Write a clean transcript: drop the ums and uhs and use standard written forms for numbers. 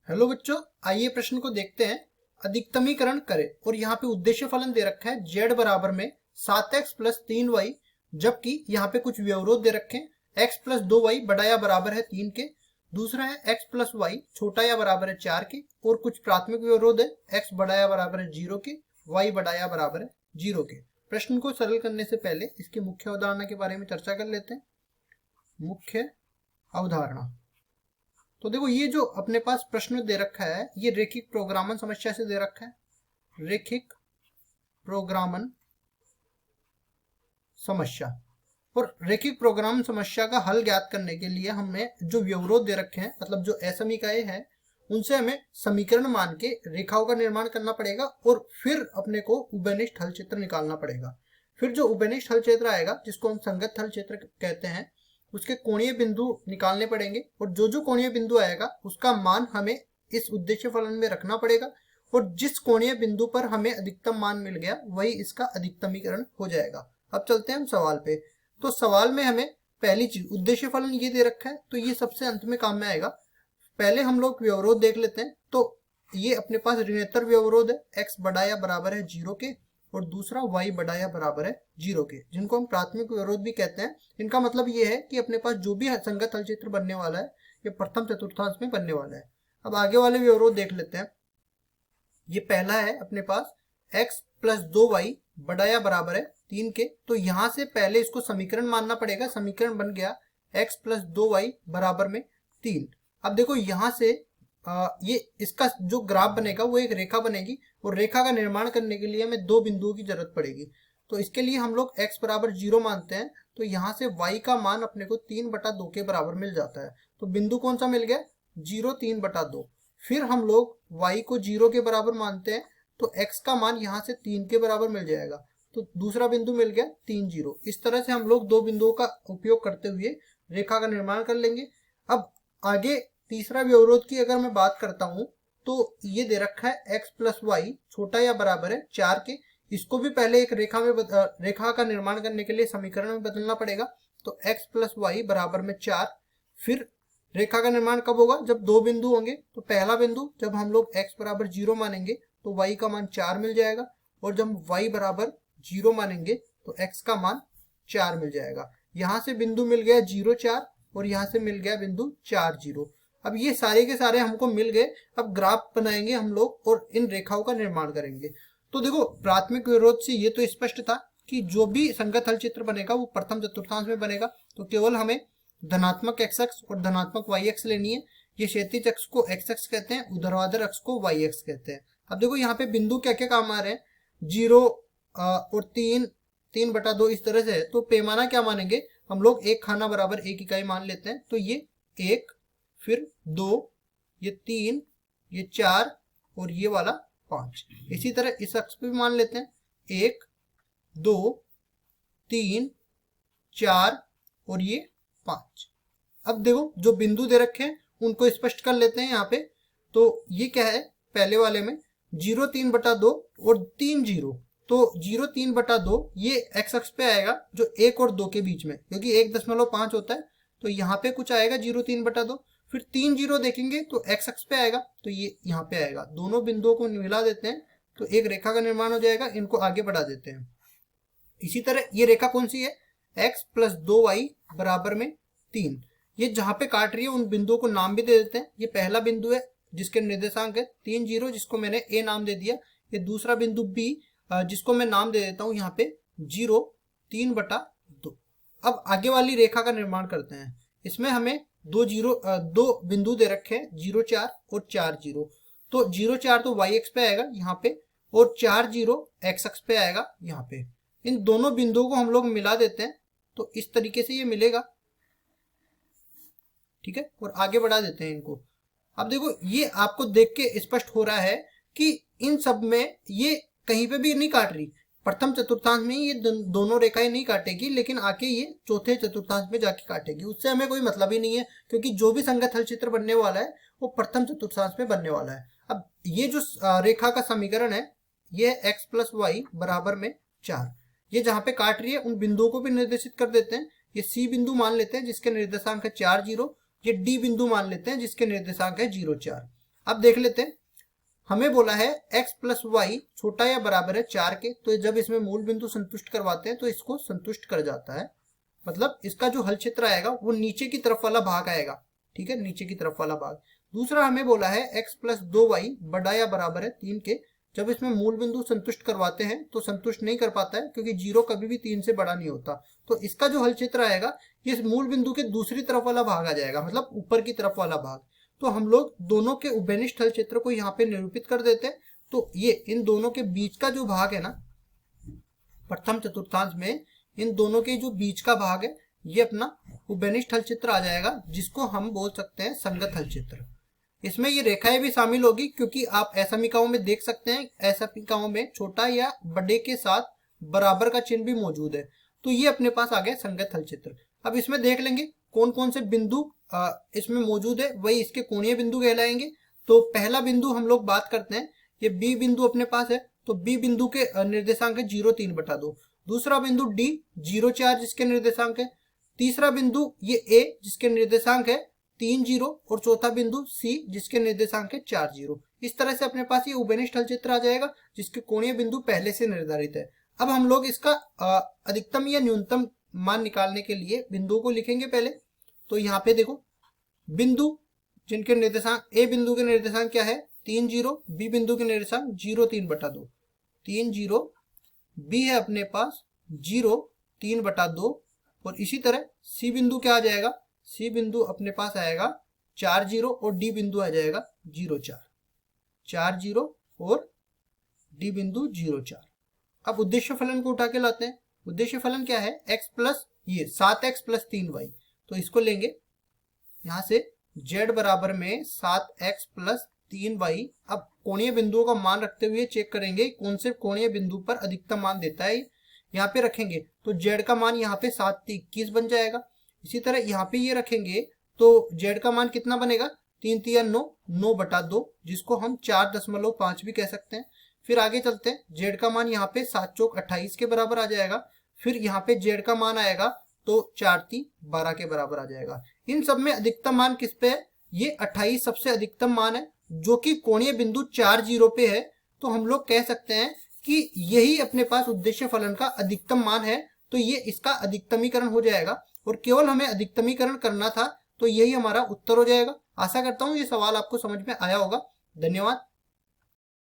Hello बच्चों, आइए प्रश्न को देखते हैं। अधिकतमीकरण करें और यहाँ पे उद्देश्य फलन दे रखा है z बराबर में 7x प्लस 3y, जबकि यहाँ पे कुछ व्यवरोध दे रखे हैं x प्लस 2y बड़ा या बराबर है 3 के, दूसरा है x प्लस वाई छोटा या बराबर है 4 के, और कुछ प्राथमिक व्यवरोध है x बड़ा या बराबर है 0 के, y बड़ा या बराबर है 0 के। प्रश्न को सरल करने से पहले इसकी मुख्य अवधारणा के बारे में चर्चा कर लेते हैं। मुख्य अवधारणा, तो देखो ये जो अपने पास प्रश्न दे रखा है ये रेखिक प्रोग्रामन समस्या से दे रखा है। रेखिक प्रोग्रामन समस्या, और रेखिक प्रोग्रामन समस्या का हल ज्ञात करने के लिए हमें जो व्यवरोध दे रखे हैं, मतलब जो असमीकाएं हैं, उनसे हमें समीकरण मान के रेखाओं का निर्माण करना पड़ेगा और फिर अपने को उभयनिष्ठ हल क्षेत्र निकालना पड़ेगा। फिर जो उभयनिष्ठ हल क्षेत्र आएगा, जिसको हम संगत हल क्षेत्र कहते हैं, उसके कोणीय बिंदु निकालने पड़ेंगे, और जो कोणीय बिंदु आएगा उसका मान हमें इस उद्देश्य फलन में रखना पड़ेगा, और जिस कोणीय बिंदु पर हमें अधिकतम मान मिल गया वही इसका अधिकतमीकरण हो जाएगा। अब चलते हैं हम सवाल पे। तो सवाल में हमें पहली चीज उद्देश्य फलन ये दे रखा है, तो ये सबसे अंत में काम में आएगा। पहले हम लोग व्यवरोध देख लेते हैं। तो ये अपने पास ऋणोत्तर व्यवरोध है, x बड़ा या बराबर है 0 के, और दूसरा y बड़ा या बराबर है 0 के, जिनको हम प्राथमिक व्यवरोध भी कहते हैं। इनका मतलब ये है कि अपने पास जो भी संगत हल क्षेत्र बनने वाला है ये प्रथम चतुर्थांश में बनने वाला है। अब आगे वाले व्यवरोध देख लेते हैं। ये पहला है अपने पास x प्लस 2y बड़ा या बराबर है 3 के, तो यहाँ से पहले इसको समीकरण मानना पड़ेगा। समीकरण बन गया x प्लस 2y बराबर में 3। अब देखो यहाँ से ये इसका जो ग्राफ बनेगा वो एक रेखा बनेगी, और रेखा का निर्माण करने के लिए हमें दो बिंदुओं की जरूरत पड़ेगी। तो इसके लिए हम लोग x बराबर 0 मानते हैं, तो यहाँ से y का मान अपने को 3/2 के बराबर मिल जाता है। तो बिंदु कौन सा मिल गया? 0 3/2। फिर हम लोग y को 0 के बराबर मानते हैं, तो x का मान यहाँ से 3 के बराबर मिल जाएगा। तो दूसरा बिंदु मिल गया 3 0। इस तरह से हम लोग दो बिंदुओं का उपयोग करते हुए रेखा का निर्माण कर लेंगे। अब आगे तीसरा व्यवरोध की अगर मैं बात करता हूं, तो ये दे रखा है x प्लस वाई छोटा या बराबर है 4 के। इसको भी पहले एक रेखा का निर्माण करने के लिए समीकरण में बदलना पड़ेगा। तो x प्लस वाई बराबर में 4। फिर रेखा का निर्माण कब होगा? जब दो बिंदु होंगे। तो पहला बिंदु जब हम लोग x बराबर 0 मानेंगे तो y का मान 4 मिल जाएगा, और जब y बराबर 0 मानेंगे तो x का मान 4 मिल जाएगा। यहाँ से बिंदु मिल गया 0 4, और यहाँ से मिल गया बिंदु 4 0। अब ये सारे के सारे हमको मिल गए। अब ग्राफ बनाएंगे हम लोग और इन रेखाओं का निर्माण करेंगे। तो देखो प्राथमिक विरोध से ये तो स्पष्ट था कि जो भी संगत हल क्षेत्र बनेगा वो प्रथम चतुर्थांश में बनेगा। तो केवल हमें धनात्मक x अक्ष और धनात्मक y अक्ष लेनी है। ये क्षैतिज अक्ष को x अक्ष कहते हैं, ऊर्ध्वाधर अक्ष को y अक्ष कहते हैं। अब देखो यहाँ पे बिंदु क्या क्या काम आ रहे हैं, 0 और 3 3/2 इस तरह से है। तो पैमाना क्या मानेंगे हम लोग? एक खाना बराबर 1 इकाई मान लेते हैं। तो ये 1, फिर 2, ये 3, ये 4, और ये वाला 5। इसी तरह इस अक्ष पे भी मान लेते हैं 1 2 3 4 और ये 5। अब देखो जो बिंदु दे रखे हैं उनको स्पष्ट कर लेते हैं यहाँ पे। तो ये क्या है? पहले वाले में 0 3/2 और 3 0। तो 0 3/2 ये x अक्ष पे आएगा जो 1 और 2 के बीच में, क्योंकि 1.5 होता है। तो यहाँ पे कुछ आएगा 0 3/2। फिर 3 0 देखेंगे तो x अक्ष पे आएगा, तो ये यहाँ पे आएगा। दोनों बिंदुओं को मिला देते हैं तो एक रेखा का निर्माण हो जाएगा। इनको आगे बढ़ा देते हैं। इसी तरह ये रेखा कौन सी है? x प्लस 2y बराबर में 3। ये जहाँ पे काट रही है उन बिंदुओं को नाम भी दे देते हैं। ये पहला बिंदु है जिसके निर्देशांक है 3 0, जिसको मैंने a नाम दे दिया। ये दूसरा बिंदु b, जिसको मैं नाम दे देता हूँ यहाँ पे 0 3/2। अब आगे वाली रेखा का निर्माण करते हैं। इसमें हमें दो बिंदु दे रखे हैं 0 4 और 4 0। तो 0 4 तो y अक्ष पे आएगा यहाँ पे, और 4 0 x अक्ष पे आएगा यहाँ पे। इन दोनों बिंदुओं को हम लोग मिला देते हैं, तो इस तरीके से ये मिलेगा। ठीक है, और आगे बढ़ा देते हैं इनको। अब देखो ये आपको देख के स्पष्ट हो रहा है कि इन सब में ये कहीं पे भी नहीं काट रही। प्रथम चतुर्थांश में ये दोनों रेखाएं नहीं काटेगी, लेकिन आके ये चौथे चतुर्थांश में जाके काटेगी। उससे हमें कोई मतलब ही नहीं है, क्योंकि जो भी संगत हल क्षेत्र बनने वाला है वो प्रथम चतुर्थांश में बनने वाला है। अब ये जो रेखा का समीकरण है ये x प्लस वाई बराबर में 4। ये जहाँ पे काट रही है उन बिंदुओं को भी निर्देशित कर देते हैं। ये C बिंदु मान लेते हैं जिसके निर्देशांक है 4 0। ये D बिंदु मान लेते हैं जिसके निर्देशांक है 0 4। अब देख लेते हैं, हमें बोला है x प्लस वाई छोटा या बराबर है 4 के, तो जब इसमें मूल बिंदु संतुष्ट करवाते हैं तो इसको संतुष्ट कर जाता है। मतलब इसका जो हल क्षेत्र आएगा वो नीचे की तरफ वाला भाग आएगा, ठीक है, नीचे की तरफ वाला भाग। दूसरा हमें बोला है x प्लस 2y बड़ा या बराबर है 3 के, जब इसमें मूल बिंदु संतुष्ट करवाते हैं तो संतुष्ट नहीं कर पाता है, क्योंकि 0 कभी भी 3 से बड़ा नहीं होता। तो इसका जो हल क्षेत्र आएगा ये इस मूल बिंदु के दूसरी तरफ वाला भाग आ जाएगा, मतलब ऊपर की तरफ वाला भाग। तो हम लोग दोनों के उभयनिष्ठ हल क्षेत्र को यहाँ पे निरूपित कर देते हैं। तो ये इन दोनों के बीच का जो भाग है ना, प्रथम चतुर्थांश में इन दोनों के जो बीच का भाग है ये अपना उभयनिष्ठ हल क्षेत्र आ जाएगा, जिसको हम बोल सकते हैं संगत हल क्षेत्र। इसमें ये रेखाएं भी शामिल होगी, क्योंकि आप असमीकाओं में देख सकते हैं, असमीकाओं में छोटा या बड़े के साथ बराबर का चिन्ह भी मौजूद है। तो ये अपने पास आ गया संगत हल क्षेत्र। अब इसमें देख लेंगे कौन कौन से बिंदु इसमें मौजूद है, वही इसके कोणीय बिंदु कहलाएंगे। तो पहला बिंदु हम लोग बात करते हैं, ये बी बिंदु अपने पास है, तो बी बिंदु के निर्देशांक है 0,3/2। दूसरा बिंदु डी 0,4 जिसके निर्देशांक है। तीसरा बिंदु ये ए जिसके निर्देशांक है 3 0, और चौथा बिंदु सी जिसके निर्देशांक है 4 0। इस तरह से अपने पास ये उभयनिष्ठ हल क्षेत्र आ जाएगा, जिसके कोणीय बिंदु पहले से निर्धारित है। अब हम लोग इसका अधिकतम या न्यूनतम मान निकालने के लिए बिंदुओं को लिखेंगे पहले। तो यहाँ पे देखो, बिंदु जिनके निर्देशांक, ए बिंदु के निर्देशांक क्या है 3 0, बी बिंदु के निर्देशांक 0,3/2, 3 0, बी है अपने पास 0,3/2, और इसी तरह सी बिंदु क्या आ जाएगा, सी बिंदु अपने पास आएगा 4 0, और डी बिंदु आ जाएगा 0,4, 4 0 और डी बिंदु 0,4। अब उद्देश्य फलन को उठा के लाते हैं। उद्देश्य फलन क्या है, x प्लस ये 7x प्लस 3y, तो इसको लेंगे यहां से z बराबर में 7x प्लस 3y। अब कोणीय बिंदुओं का मान रखते हुए चेक करेंगे कौन से कोणीय बिंदु पर अधिकतम मान देता है। यहाँ पे रखेंगे तो z का मान यहाँ पे 7×3 = 21 बन जाएगा। इसी तरह यहाँ पे ये रखेंगे तो z का मान कितना बनेगा, 3 3 9, 9/2, जिसको हम 4.5 भी कह सकते हैं। फिर आगे चलते हैं, z का मान यहाँ पे 7 चौक 28 के बराबर आ जाएगा। फिर यहाँ पे z का मान आएगा तो 4 3 12 के बराबर आ जाएगा। इन सब में अधिकतम मान किस पे है, ये 28 सबसे अधिकतम मान है, जो कि कोणीय बिंदु 4 0 पे है। तो हम लोग कह सकते हैं कि यही अपने पास उद्देश्य फलन का अधिकतम मान है। तो ये इसका अधिकतमीकरण हो जाएगा, और केवल हमें अधिकतमीकरण करना था, तो यही हमारा उत्तर हो जाएगा। आशा करता हूँ ये सवाल आपको समझ में आया होगा। धन्यवाद।